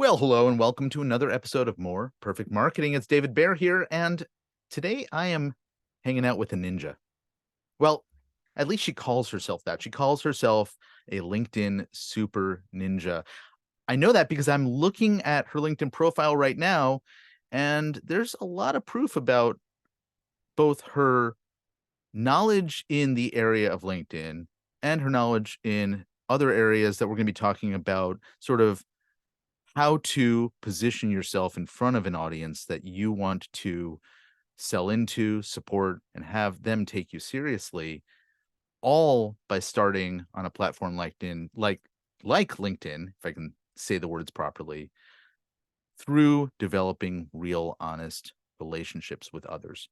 Well, hello and welcome to another episode of More Perfect Marketing. It's David Baer here, and today I am hanging out with a ninja. Well, at least she calls herself that. She calls herself a LinkedIn super ninja. I know that because I'm looking at her LinkedIn profile right now, and there's a lot of proof about both her knowledge in the area of LinkedIn and her knowledge in other areas that we're going to be talking about, sort of how to position yourself in front of an audience that you want to sell into, support, and have them take you seriously, all by starting on a platform like LinkedIn, if I can say the words properly, through developing real, honest relationships with others.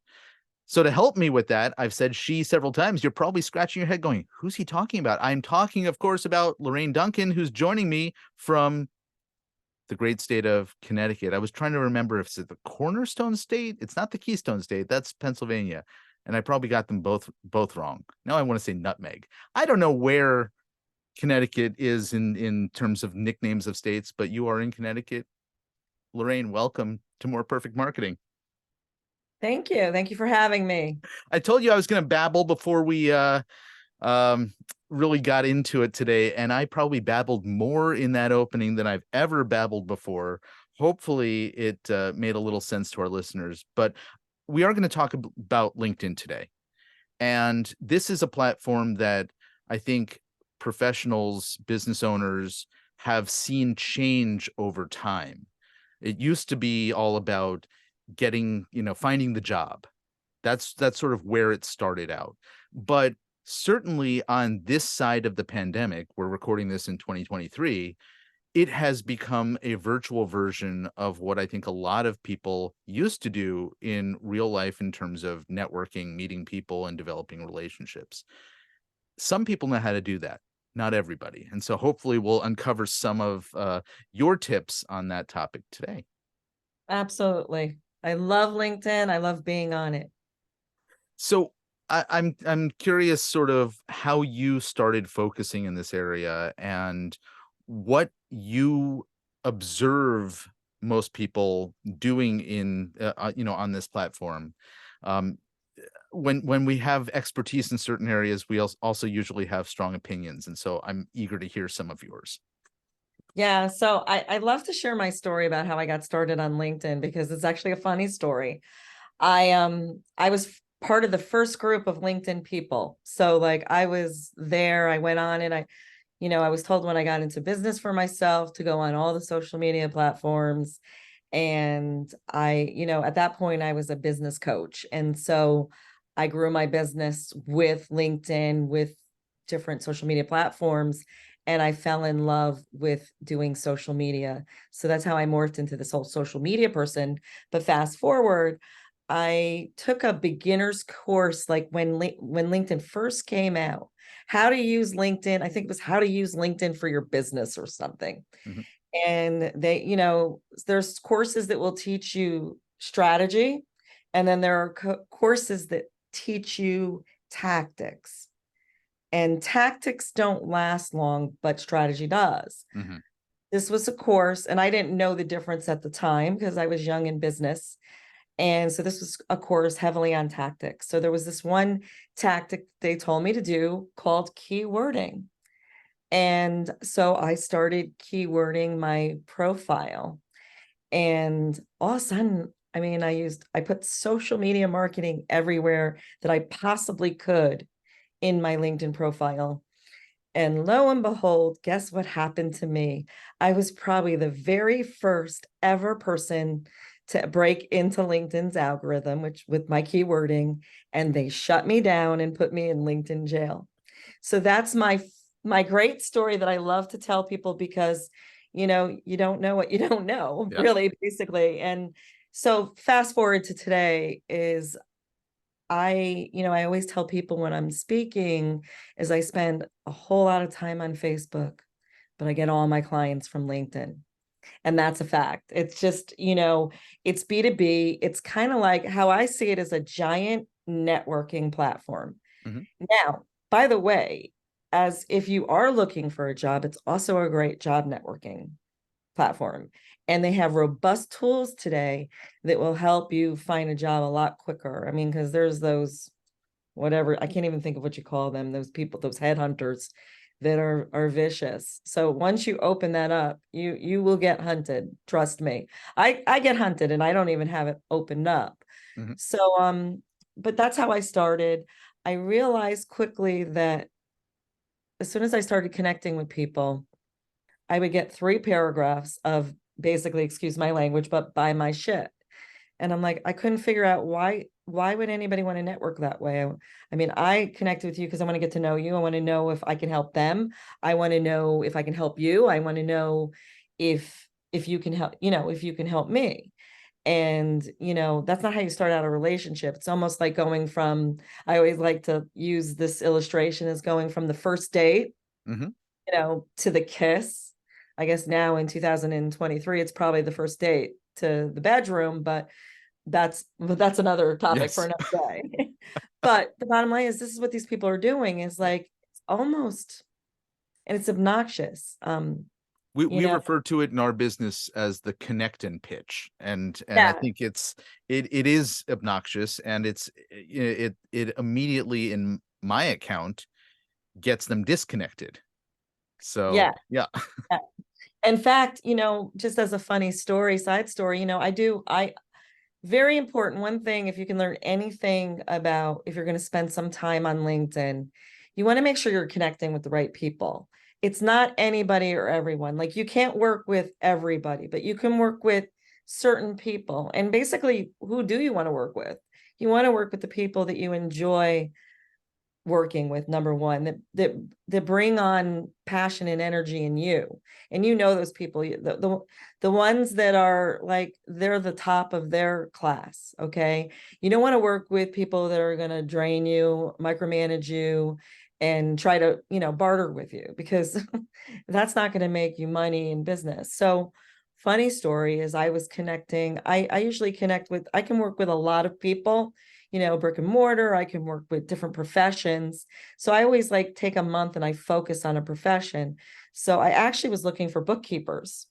So to help me with that, I've said she several times. You're probably scratching your head going, who's he talking about? I'm talking, of course, about Lorraine Duncan, who's joining me from the great state of Connecticut. I was trying to remember if it's the Cornerstone State. It's not the Keystone State. That's Pennsylvania. And I probably got them both wrong. Now I want to say nutmeg. I don't know where Connecticut is in terms of nicknames of states, but you are in Connecticut. Lorraine, welcome to More Perfect Marketing. Thank you. Thank you for having me. I told you I was going to babble before we really got into it today, and I probably babbled more in that opening than I've ever babbled before. Hopefully it made a little sense to our listeners, but we are going to talk about LinkedIn today. And this is a platform that I think professionals, business owners have seen change over time. It used to be all about finding the job. That's sort of where it started out. But certainly on this side of the pandemic, we're recording this in 2023, it has become a virtual version of what I think a lot of people used to do in real life in terms of networking, meeting people, and developing relationships. Some people know how to do that, not everybody. And so hopefully we'll uncover some of your tips on that topic today. Absolutely. I love LinkedIn. I love being on it. So I'm curious sort of how you started focusing in this area and what you observe most people doing in on this platform. Um, when we have expertise in certain areas, we also usually have strong opinions, and so I'm eager to hear some of yours. Yeah. So I love to share my story about how I got started on LinkedIn because it's actually a funny story. I was part of the first group of LinkedIn people. So like I was there, I went on and I was told when I got into business for myself to go on all the social media platforms. And at that point I was a business coach. And so I grew my business with LinkedIn, with different social media platforms. And I fell in love with doing social media. So that's how I morphed into this whole social media person. But fast forward, I took a beginner's course like when LinkedIn first came out, how to use LinkedIn. I think it was how to use LinkedIn for your business or something. Mhm. And there's courses that will teach you strategy, and then there are courses that teach you tactics. And tactics don't last long, but strategy does. Mhm. This was a course, and I didn't know the difference at the time because I was young in business. And so this was a course heavily on tactics. So there was this one tactic they told me to do called keywording. And so I started keywording my profile. And all of a sudden, I put social media marketing everywhere that I possibly could in my LinkedIn profile. And lo and behold, guess what happened to me? I was probably the very first ever person to break into LinkedIn's algorithm, which with my keywording, and they shut me down and put me in LinkedIn jail. So that's my great story that I love to tell people because you don't know what you don't know, Yeah. really, basically. And so fast forward to today is I always tell people when I'm speaking is I spend a whole lot of time on Facebook, but I get all my clients from LinkedIn. And that's a fact. It's just, it's B2B. It's kind of like how I see it as a giant networking platform. Mhm. Now, by the way, as if you are looking for a job, it's also a great job networking platform. And they have robust tools today that will help you find a job a lot quicker. I mean, because there's those, whatever, I can't even think of what you call them, those people, those headhunters that are vicious. So once you open that up, you will get hunted. Trust me. I get hunted and I don't even have it opened up. Mhm. So but that's how I started. I realized quickly that as soon as I started connecting with people, I would get 3 paragraphs of basically, excuse my language, but buy my shit. And I'm like, I couldn't figure out why would anybody want to network that way? I mean, I connected with you because I want to get to know you. I want to know if I can help them. I want to know if I can help you. I want to know if you can help, if you can help me. And, that's not how you start out a relationship. It's almost like going from, I always like to use this illustration as going from the first date, Mhm. to the kiss. I guess now in 2023, it's probably the first date to the bedroom, but that's another topic for Yes. another day. But the bottom line is this is what these people are doing is Yeah. like it's almost, and it's obnoxious. We You know, refer to it in our business as the connect and pitch, and I yeah, think it is obnoxious, and it immediately in my account gets them disconnected. So yeah. yeah. Yeah. In fact, just as a funny side story, I very important. One thing, if you can learn anything about if you're going to spend some time on LinkedIn, you want to make sure you're connecting with the right people. It's not anybody or everyone. Like you can't work with everybody, but you can work with certain people. And basically, who do you want to work with? You want to work with the people that you enjoy working with, number one, that bring on passion and energy in you. And those people, the ones that are like they're the top of their class. Okay, you don't want to work with people that are going to drain you, micromanage you, and try to barter with you, because that's not going to make you money in business. So funny story is I was connecting, I usually connect with, I can work with a lot of people, brick and mortar. I can work with different professions. So I always like take a month and I focus on a profession. So I actually was looking for bookkeepers,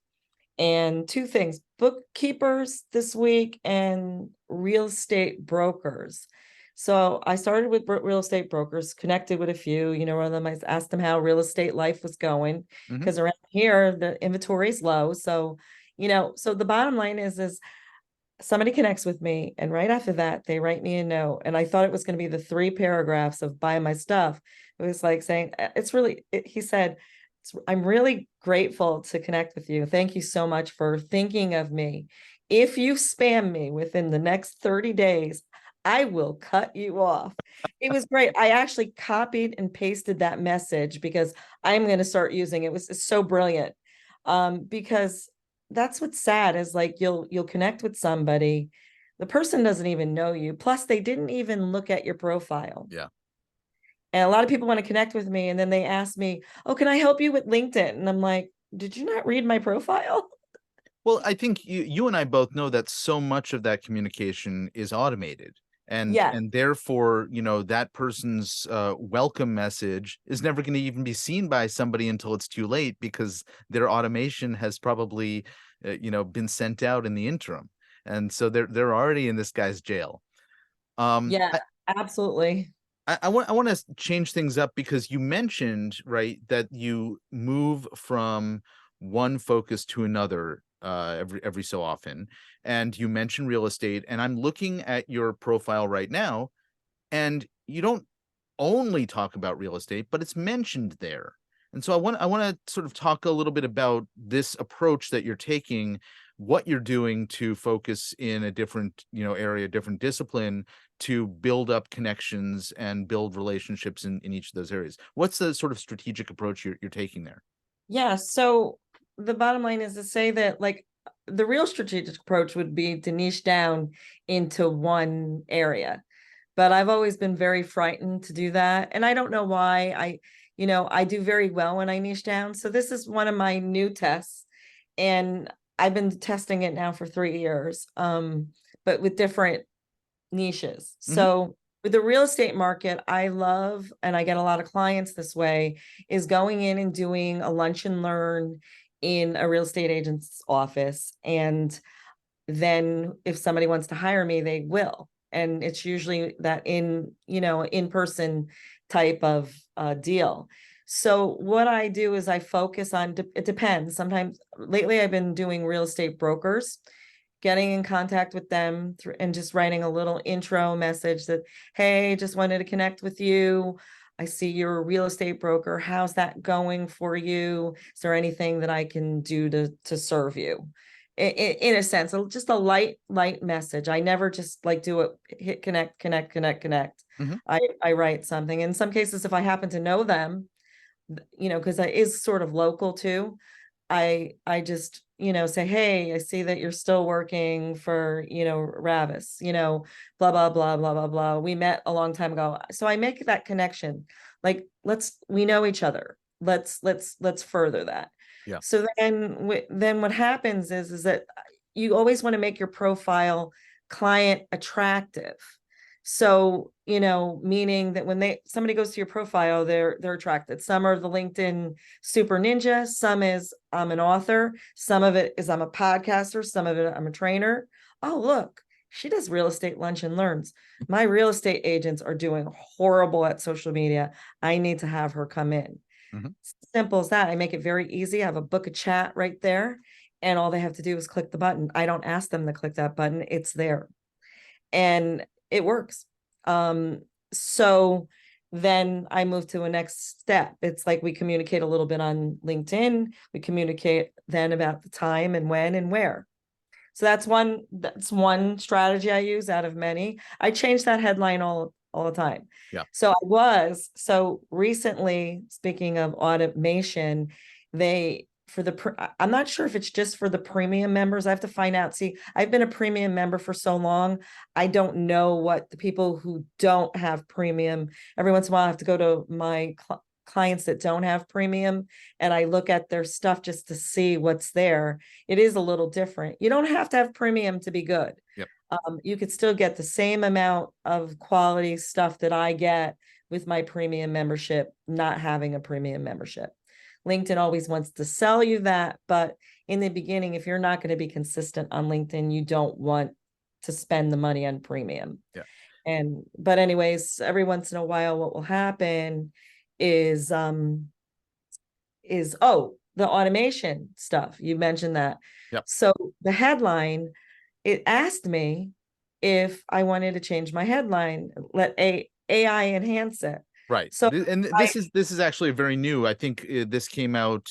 and 2 things: bookkeepers this week and real estate brokers. So I started with real estate brokers, connected with a few, one of them, I asked them how real estate life was going, Mhm. because around here the inventory is low. So, so the bottom line is somebody connects with me, and right after that they write me a note, and I thought it was going to be the 3 paragraphs of buy my stuff. It was like saying, it's really he said, I'm really grateful to connect with you, thank you so much for thinking of me. If you spam me within the next 30 days, I will cut you off. It was great. I actually copied and pasted that message because I'm going to start using it. It's so brilliant. Because that's what's sad is like you'll connect with somebody, the person doesn't even know you, plus they didn't even look at your profile. Yeah. And a lot of people want to connect with me, and then they ask me, oh, can I help you with LinkedIn? And I'm like, did you not read my profile? Well, I think you and I both know that so much of that communication is automated. And Yeah, and therefore, that person's welcome message is never going to even be seen by somebody until it's too late because their automation has probably been sent out in the interim. And so they're already in this guy's jail. Um yeah, absolutely. I want to change things up because you mentioned, right, that you move from one focus to another every so often, and you mentioned real estate, and I'm looking at your profile right now, and you don't only talk about real estate, but it's mentioned there. And so I want to sort of talk a little bit about this approach that you're taking, what you're doing to focus in a different, area, different discipline to build up connections and build relationships in each of those areas. What's the sort of strategic approach you're taking there? Yeah, so the bottom line is to say that like the real strategic approach would be to niche down into one area. But I've always been very frightened to do that. And I don't know why. I do very well when I niche down. So this is one of my new tests. And I've been testing it now for 3 years, but with different niches. Hmm. So with the real estate market, I love, and I get a lot of clients this way, is going in and doing a lunch and learn in a real estate agent's office. And then if somebody wants to hire me, they will. And it's usually that in-person type of deal. So what I do is I focus on, it depends. Sometimes lately I've been doing real estate brokers, getting in contact with them and just writing a little intro message that, hey, just wanted to connect with you. I see you're a real estate broker. How's that going for you? Is there anything that I can do to serve you? In a sense, just a light message. I never just like do it, hit connect. Mhm. I write something. In some cases, if I happen to know them, because it is sort of local too, I just, say, hey, I see that you're still working for, Ravis, blah, blah, blah, blah, blah, blah. We met a long time ago. So I make that connection. Like, we know each other. Let's further that. Yeah. So then what happens is that you always want to make your profile client attractive. So, meaning that when somebody goes to your profile, they're attracted. Some are the LinkedIn super ninja, some is I'm an author, some of it is I'm a podcaster, some of it I'm a trainer. Oh, look, she does real estate lunch and learns. My real estate agents are doing horrible at social media. I need to have her come in. Mhm. Simple as that. I make it very easy. I have a book a chat right there, and all they have to do is click the button. I don't ask them to click that button. It's there. And it works. So then I move to a next step. It's like we communicate a little bit on LinkedIn. We communicate then about the time and when and where. So that's one strategy I use out of many. I change that headline all the time. Yeah. So recently, speaking of automation, I'm not sure if it's just for the premium members. I have to find out. See, I've been a premium member for so long. I don't know what the people who don't have premium, every once in a while I have to go to my clients that don't have premium and I look at their stuff just to see what's there. It is a little different. You don't have to have premium to be good. Yep. You could still get the same amount of quality stuff that I get with my premium membership, not having a premium membership. LinkedIn always wants to sell you that, but in the beginning, if you're not going to be consistent on LinkedIn, you don't want to spend the money on premium. Yeah. But anyways, every once in a while, what will happen is the automation stuff. You mentioned that. Yep. So the headline, it asked me if I wanted to change my headline, let AI enhance it. Right. So And this is actually very new. I think this came out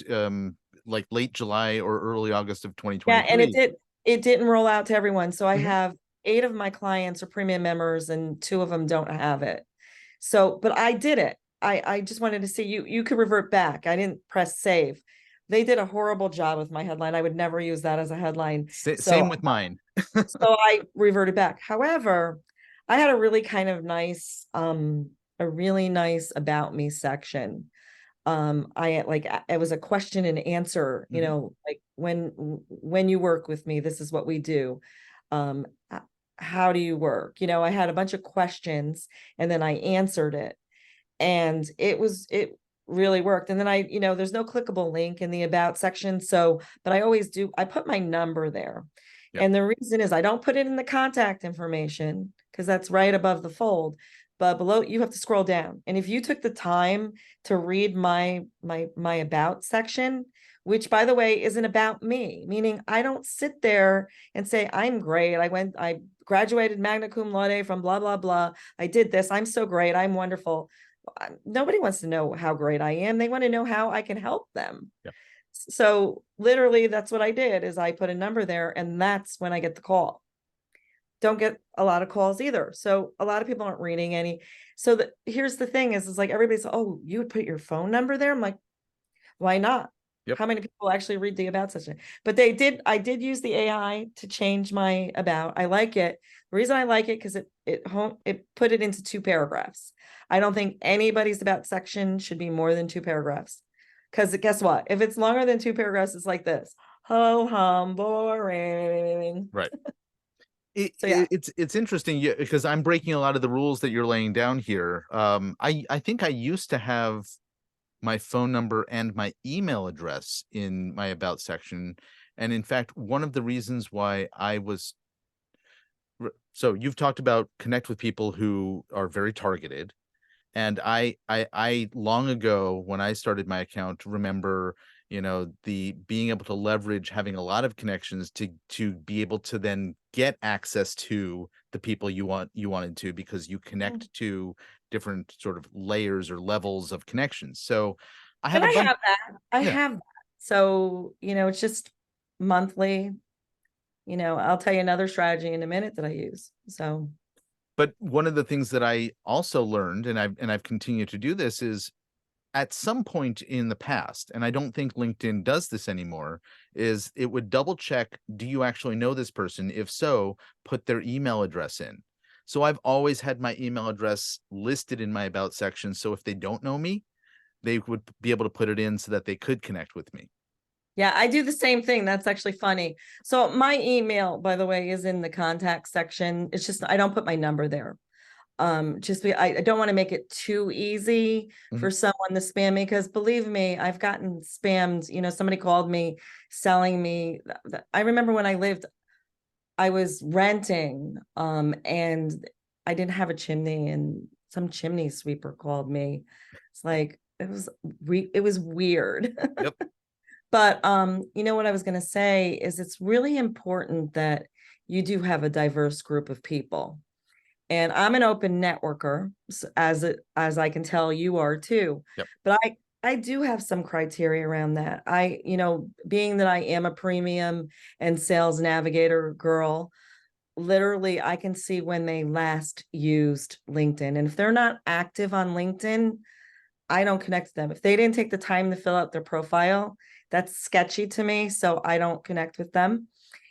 like late July or early August of yeah, and 2023. it didn't roll out to everyone. So I Mhm. have 8 of my clients are premium members and 2 of them don't have it. So, but I did it. I just wanted to see you could revert back. I didn't press save. They did a horrible job with my headline. I would never use that as a headline. Same with mine. So I reverted back. However, I had a really kind of nice, a really nice about me section. It was a question and answer, Mhm. like when you work with me, this is what we do. How do you work? I had a bunch of questions and then I answered it. And it really worked. And then there's no clickable link in the about section. So, but I put my number there. Yeah. And the reason is I don't put it in the contact information because that's right above the fold. But below you have to scroll down. And if you took the time to read my about section, which by the way isn't about me, meaning I don't sit there and say, I'm great. I graduated magna cum laude from blah, blah, blah. I did this. I'm so great. I'm wonderful. Nobody wants to know how great I am. They want to know how I can help them. Yeah. So literally that's what I did is I put a number there and that's when I get the call. Don't get a lot of calls either. So a lot of people aren't reading any. So here's the thing is like everybody's, oh, you would put your phone number there? I'm like, why not? Yep. How many people actually read the about section? But I did use the AI to change my about. I like it. The reason I like it because it put it into 2 paragraphs. I don't think anybody's about section should be more than 2 paragraphs. Because guess what? If it's longer than 2 paragraphs, it's like this. Ho hum boring. Right. So yeah. It's interesting because I'm breaking a lot of the rules that you're laying down here. I think I used to have my phone number and my email address in my about section. And in fact, one of the reasons why I was so you've talked about connect with people who are very targeted. And I long ago, when I started my account, remember, the being able to leverage having a lot of connections to be able to then get access to the people you wanted to, because you Mm. connect to different sort of layers or levels of connections. So I have And a I bunch. have that. I Yeah. have that. So, it's just monthly. I'll tell you another strategy in a minute that I use. So, But one of the things that I also learned, and I've continued to do this, is at some point in the past, and I don't think LinkedIn does this anymore, is it would double check, do you actually know this person? If so, put their email address in. So I've always had my email address listed in my about section. So if they don't know me, they would be able to put it in so that they could connect with me. yeah, I do the same thing. That's actually funny. So, my email, by the way, is in the contact section. It's just, I don't put my number there. I don't want to make it too easy Mhm. for someone to spam me, because believe me, I've gotten spammed. Somebody called me selling me. I remember when I was renting, and I didn't have a chimney, and some chimney sweeper called me. It's like it was weird. Yep. But what I was going to say is it's really important that you do have a diverse group of people. And I'm an open networker, as I can tell you are too. Yep. But I do have some criteria around that. Being that I am a premium and sales navigator girl, literally I can see when they last used LinkedIn. And if they're not active on LinkedIn, I don't connect to them. If they didn't take the time to fill out their profile, that's sketchy to me. So I don't connect with them.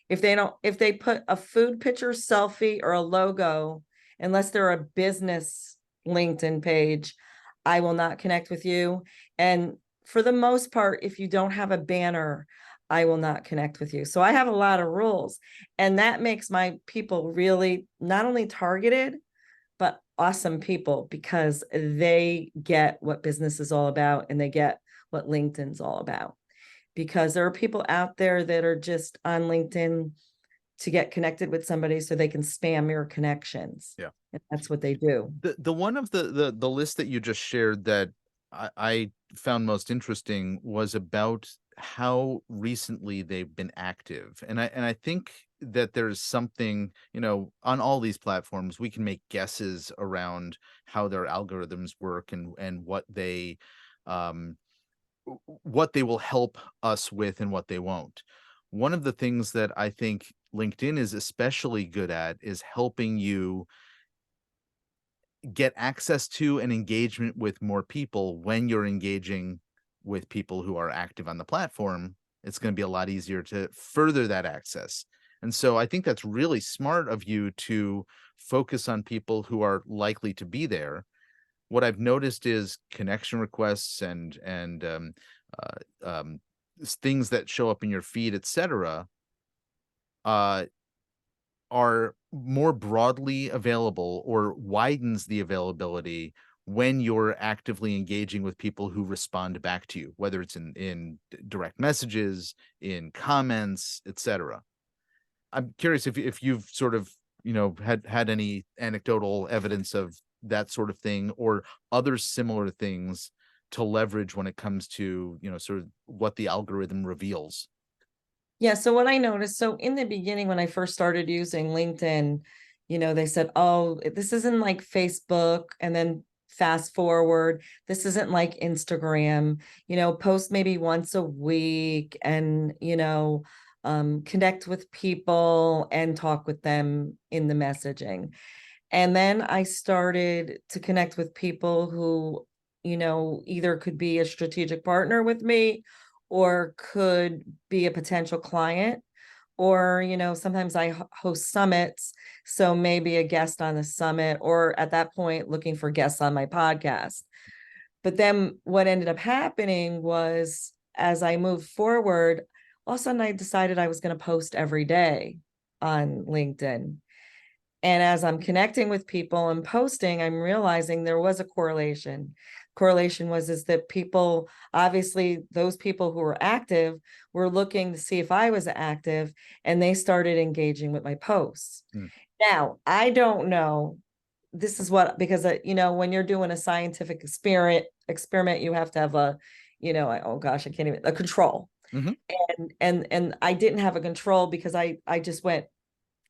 If they put a food picture, selfie, or a logo, unless they're a business LinkedIn page, I will not connect with you. And for the most part, if you don't have a banner, I will not connect with you. So I have a lot of rules, and that makes my people really not only targeted, but awesome people, because they get what business is all about and they get what LinkedIn's all about. Because there are people out there that are just on LinkedIn to get connected with somebody so they can spam your connections. Yeah. And that's what they do. The one of the list that you just shared that I found most interesting was about how recently they've been active. And I think that there's something, on all these platforms, we can make guesses around how their algorithms work and um what they will help us with and what they won't. One of the things that I think LinkedIn is especially good at is helping you get access to and engagement with more people. When you're engaging with people who are active on the platform, it's going to be a lot easier to further that access. And so I think that's really smart of you to focus on people who are likely to be there. What I've noticed is connection requests and things that show up in your feed, etc., uh, are more broadly available or widens the availability when you're actively engaging with people who respond back to you, whether it's in direct messages, in comments, etc. I'm curious if you've sort of, had any anecdotal evidence of that sort of thing or other similar things to leverage when it comes to, sort of what the algorithm reveals. Yeah. So what I noticed, so in the beginning, when I first started using LinkedIn, they said, oh, this isn't like Facebook. And then fast forward, this isn't like Instagram, post maybe once a week and, connect with people and talk with them in the messaging. And then I started to connect with people who, either could be a strategic partner with me or could be a potential client. Or, sometimes I host summits. So maybe a guest on the summit, or at that point, looking for guests on my podcast. But then what ended up happening was, as I moved forward, all of a sudden I decided I was going to post every day on LinkedIn. And as I'm connecting with people and posting, I'm realizing there was a correlation. correlation was is that people, obviously those people who were active were looking to see if I was active, and they started engaging with my posts. Mm. Now, I don't know. This is what, because when you're doing a scientific experiment, you have to have oh gosh, I can't even, a control. Mm-hmm. And I didn't have a control because I just went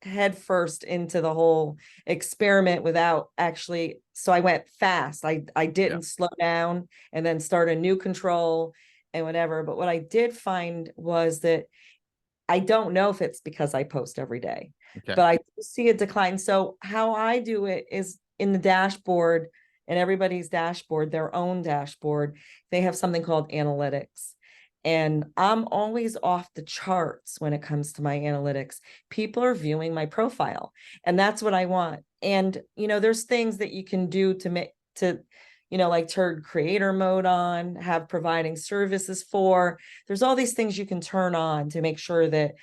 head first into the whole experiment without actually, so I went fast. I didn't slow down and then start a new control and whatever. But what I did find was that I don't know if it's because I post every day, Okay. but I do see a decline. So how I do it is in the dashboard, and everybody's dashboard, their own dashboard, they have something called analytics. And I'm always off the charts when it comes to my analytics. People are viewing my profile, and that's what I want. And, there's things that you can do to make, like turn creator mode on, have providing services for. There's all these things you can turn on to make sure that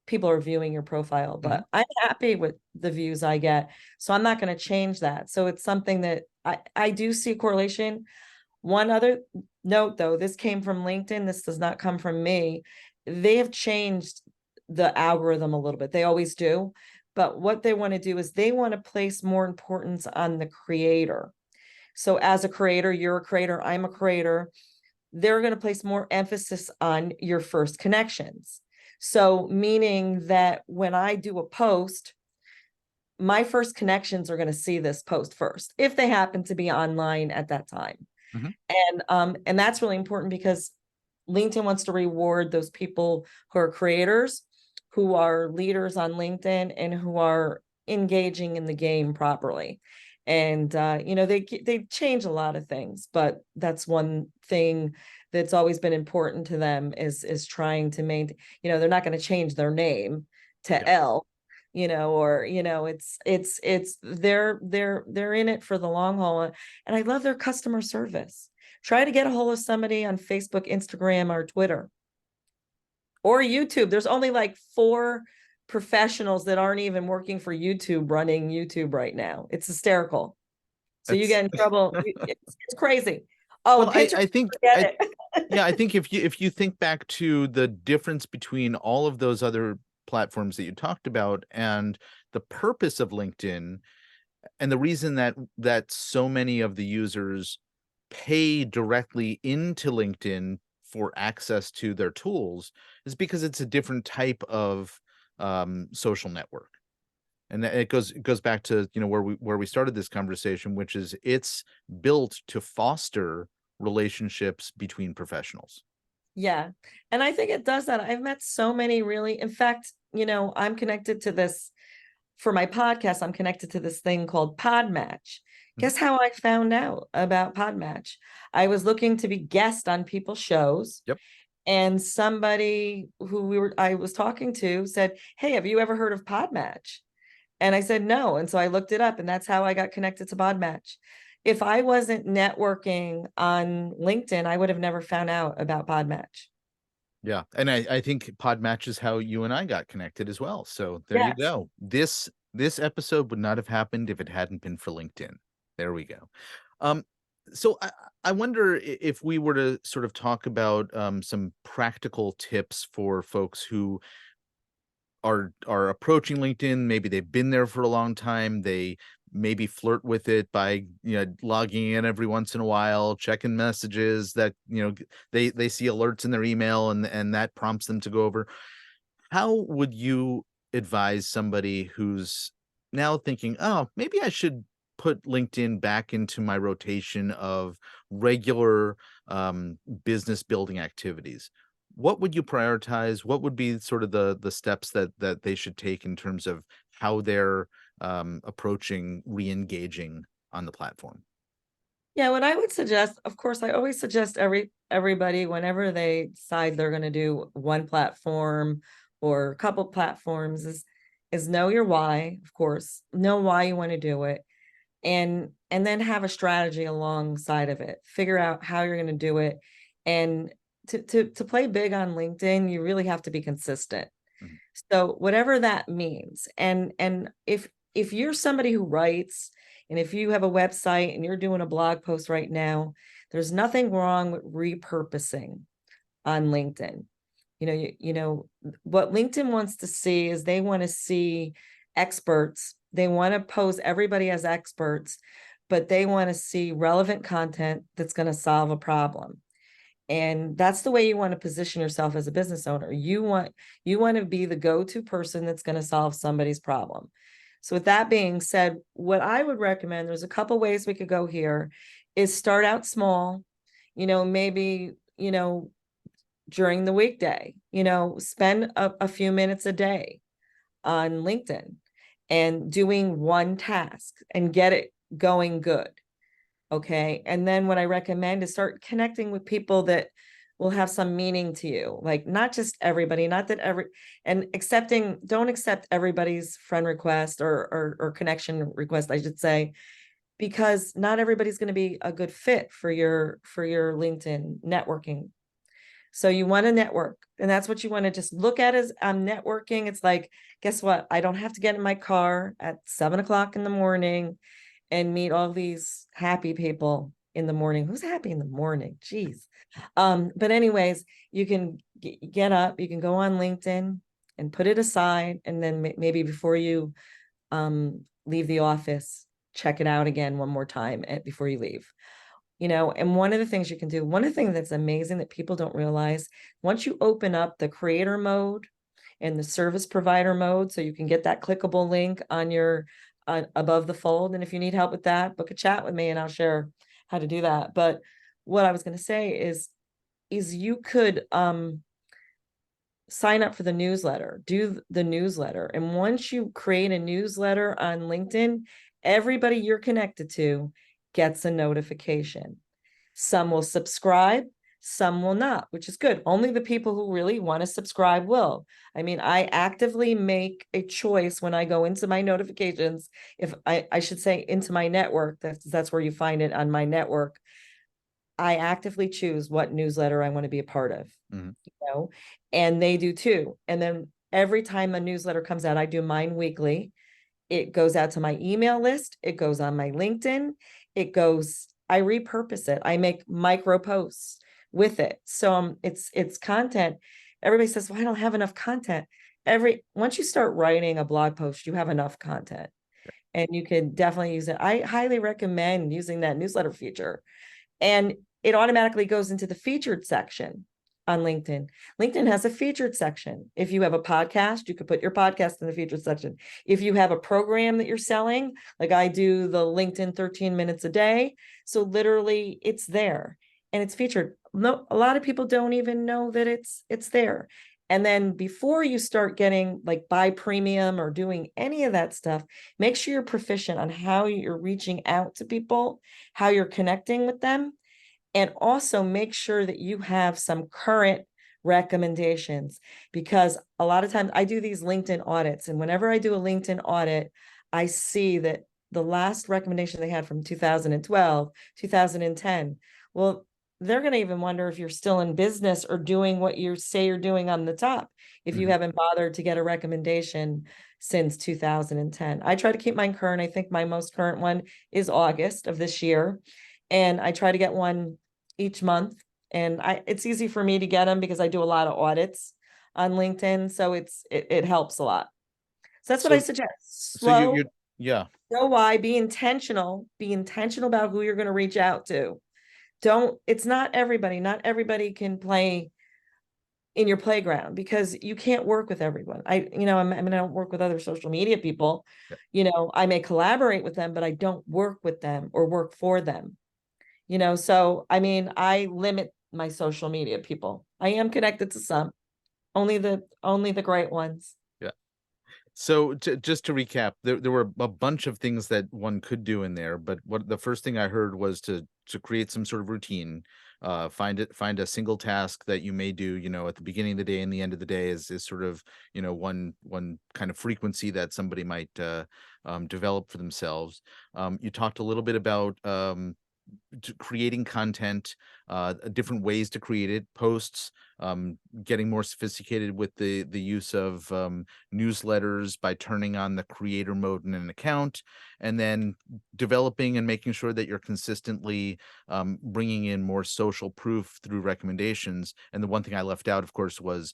people are viewing your profile, Mm-hmm. but I'm happy with the views I get. So I'm not going to change that. So it's something that I do see a correlation. One other note though, this came from LinkedIn. This does not come from me. They have changed the algorithm a little bit. They always do. But what they want to do is they want to place more importance on the creator. So as a creator, you're a creator, I'm a creator. They're going to place more emphasis on your first connections. So meaning that when I do a post, my first connections are going to see this post first, if they happen to be online at that time. Mm-hmm. And that's really important because LinkedIn wants to reward those people who are creators, who are leaders on LinkedIn, and who are engaging in the game properly. And they change a lot of things, but that's one thing that's always been important to them is trying to maintain. They're not going to change their name to L, or it's they're in it for the long haul. And I love their customer service. Try to get a hold of somebody on Facebook, Instagram, or Twitter, or YouTube. There's only like 4 professionals that aren't even working for YouTube running YouTube right now. It's hysterical. So you That's get in trouble. It's crazy. Oh, well, and pictures, I think forget it. yeah, I think if you think back to the difference between all of those other platforms that you talked about and the purpose of LinkedIn, and the reason that so many of the users pay directly into LinkedIn for access to their tools, is because it's a different type of social network. And it goes back to where we started this conversation, which is it's built to foster relationships between professionals. Yeah. And I think it does that. I've met so many really, in fact, I'm connected to this for my podcast. I'm connected to this thing called Podmatch. Mhm. Guess how I found out about Podmatch? I was looking to be guest on people's shows, Yep. and somebody who I was talking to said, "Hey, have you ever heard of Podmatch?" And I said, "No." And so I looked it up, and that's how I got connected to Podmatch. If I wasn't networking on LinkedIn, I would have never found out about Podmatch. Yeah. And I think Podmatch is how you and I got connected as well. So there you Yes. go. This episode would not have happened if it hadn't been for LinkedIn. There we go. Um, so I wonder if we were to sort of talk about some practical tips for folks who are approaching LinkedIn. Maybe they've been there for a long time. They maybe flirt with it by logging in every once in a while, checking messages that they see alerts in their email, and that prompts them to go over. How would you advise somebody who's now thinking, oh, maybe I should put LinkedIn back into my rotation of regular business building activities? What would you prioritize? What would be sort of the steps that they should take in terms of how they're approaching re-engaging on the platform? Yeah, what I would suggest, of course, I always suggest everybody whenever they decide they're going to do one platform or a couple platforms is know your why, of course, know why you want to do it, and then have a strategy alongside of it. Figure out how you're going to do it, and to play big on LinkedIn, you really have to be consistent. Mhm. So whatever that means, and if you're somebody who writes, and if you have a website and you're doing a blog post right now, There's nothing wrong with repurposing on LinkedIn. What LinkedIn wants to see is they want to see experts. They want to pose everybody as experts, but they want to see relevant content that's going to solve a problem. And that's the way you want to position yourself as a business owner. You want to be the go-to person that's going to solve somebody's problem. So with that being said, what I would recommend, there's a couple ways we could go here, is start out small, maybe, during the weekday, spend a few minutes a day on LinkedIn and doing one task and get it going good. Okay. And then what I recommend is start connecting with people that will have some meaning to you, like not just everybody, not that don't accept everybody's friend request or connection request, I should say, because not everybody's going to be a good fit for your LinkedIn networking. So you want to network, and that's what you want to just look at as networking. It's like, guess what? I don't have to get in my car at 7 o'clock in the morning and meet all these happy people in the morning. Who's happy in the morning? Jeez. But anyways, you can get up, you can go on LinkedIn and put it aside. And then maybe before you leave the office, check it out again one more time before you leave. And one of the things you can do, one of the things that's amazing that people don't realize, once you open up the creator mode and the service provider mode, so you can get that clickable link on your above the fold. And if you need help with that, book a chat with me and I'll share how to do that. But what I was going to say is you could sign up for the newsletter, do the newsletter. And once you create a newsletter on LinkedIn, everybody you're connected to gets a notification. Some will subscribe, some will not, which is good. Only the people who really want to subscribe will. I mean, I actively make a choice when I go into my notifications, if I should say into my network, that's where you find it on my network. I actively choose what newsletter I want to be a part of, and they do too. And then every time a newsletter comes out, I do mine weekly. It goes out to my email list. It goes on my LinkedIn. I repurpose it. I make micro posts with it. So it's content. Everybody says, well, I don't have enough content. Once you start writing a blog post, you have enough content and you can definitely use it. I highly recommend using that newsletter feature, and it automatically goes into the featured section on LinkedIn. LinkedIn has a featured section. If you have a podcast, you could put your podcast in the featured section. If you have a program that you're selling, like I do the LinkedIn 13 minutes a day. So literally it's there and it's featured. No, a lot of people don't even know that it's there. And then before you start getting like buy premium or doing any of that stuff, make sure you're proficient on how you're reaching out to people, how you're connecting with them. And also make sure that you have some current recommendations, because a lot of times I do these LinkedIn audits. And whenever I do a LinkedIn audit, I see that the last recommendation they had from 2012, 2010, well, they're going to even wonder if you're still in business or doing what you say you're doing on the top, if you haven't bothered to get a recommendation since 2010. I try to keep mine current. I think my most current one is August of this year. And I try to get one each month, and it's easy for me to get them because I do a lot of audits on LinkedIn. So it helps a lot. So that's what I suggest. Slow, go wide, be intentional about who you're going to reach out to. It's not everybody can play in your playground, because you can't work with everyone. I don't work with other social media people. I may collaborate with them, but I don't work with them or work for them. So I limit my social media people. I am connected to some, only the great ones. Yeah. So just to recap, there were a bunch of things that one could do in there, but what the first thing I heard was to create some sort of routine. Find a single task that you may do, at the beginning of the day and the end of the day is sort of, one kind of frequency that somebody might develop for themselves. You talked a little bit about creating content, different ways to create it, posts, getting more sophisticated with the use of newsletters by turning on the creator mode in an account, and then developing and making sure that you're consistently bringing in more social proof through recommendations. And the one thing I left out, of course, was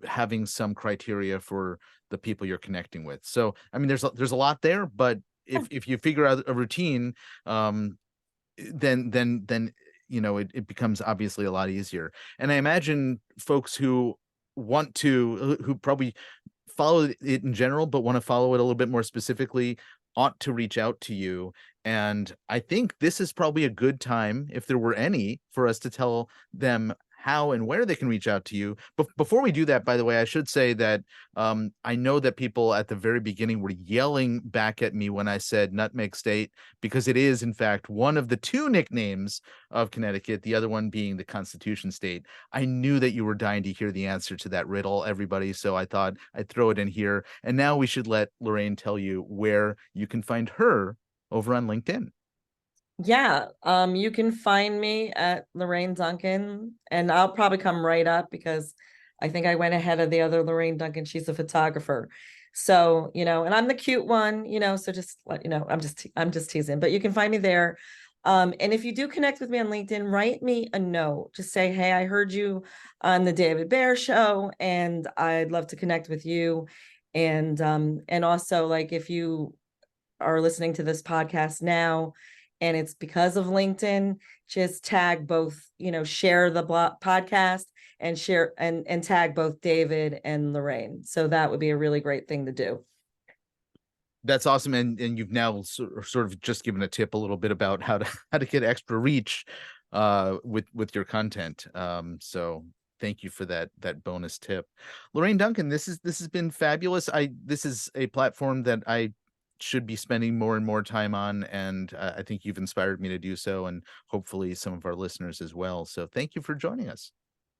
having some criteria for the people you're connecting with. So, I mean, there's a lot there, but if you figure out a routine, then it becomes obviously a lot easier. And I imagine folks who who probably follow it in general but want to follow it a little bit more specifically ought to reach out to you. And I think this is probably a good time, if there were any, for us to tell them how and where they can reach out to you. But before we do that, by the way, I should say that I know that people at the very beginning were yelling back at me when I said Nutmeg State, because it is, in fact, one of the two nicknames of Connecticut, the other one being the Constitution State. I knew that you were dying to hear the answer to that riddle, everybody, so I thought I'd throw it in here. And now we should let Lorraine tell you where you can find her over on LinkedIn. Yeah, you can find me at Lorraine Duncan, and I'll probably come right up because I think I went ahead of the other Lorraine Duncan. She's a photographer. So, and I'm the cute one, so just let I'm just teasing, but you can find me there. And if you do connect with me on LinkedIn, write me a note. Just say, hey, I heard you on the David Baer show, and I'd love to connect with you. And also, like, if you are listening to this podcast now and it's because of LinkedIn, just tag both, share the podcast and share and tag both David and Lorraine. So that would be a really great thing to do. That's awesome. And you've now sort of just given a tip a little bit about how to get extra reach with your content. So thank you for that bonus tip. Lorraine Duncan, this has been fabulous. This is a platform that I should be spending more and more time on, and I think you've inspired me to do so, and hopefully some of our listeners as well. So thank you for joining us.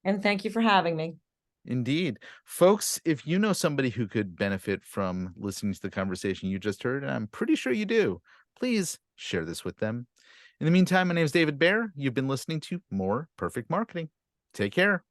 And thank you for having me. Indeed. Folks, if you know somebody who could benefit from listening to the conversation you just heard, and I'm pretty sure you do, please share this with them. In the meantime, my name is David Baer. You've been listening to More Perfect Marketing. Take care.